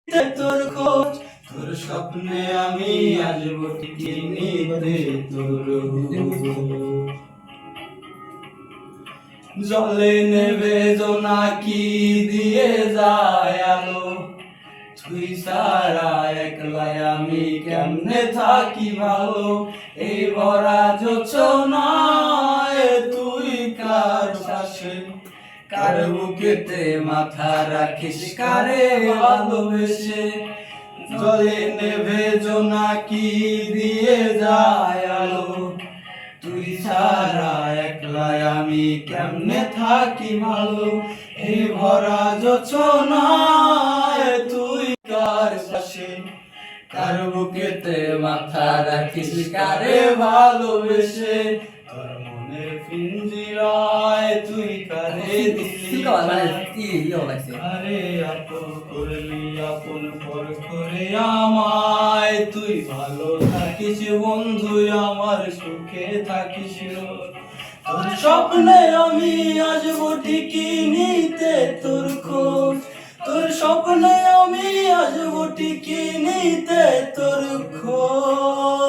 তোর খোঁজ, তোর স্বপ্নে আমি আসবো ঠিকই নিতে তোর খোঁজ। জলে নেবে জোনাকি দিয়ে যায় আলো, তুই সারা একলাই আমি কেমনে থাকি ভালো। এই ভরা জোছনায় তুই কার পাশে, কার বুকেতে মাথা রাখিস কারে ভালোবেসে। জলে নেভে জোনাকি দিয়ে যায় আলো, তুই ছাড়া একলাই আমি কেমনে থাকি ভালো। এই ভরা জোছনায় তুই কার পাশে, কার বুকেতে মাথা রাখিস কারে ভালোবেসে। তোর মনের পিঞ্জিরায় তুই কারে দিলি আরে আপন করলি আপন পর করে আমায়। তুই ভালো থাকিস বন্ধু আমার সুখে থাকিস। তোর স্বপ্নে আমি আসবো ঠিকই নিতে তোর খোঁজ, তোর স্বপ্নে আমি আসবো ঠিকই নিতে তোর খোঁজ।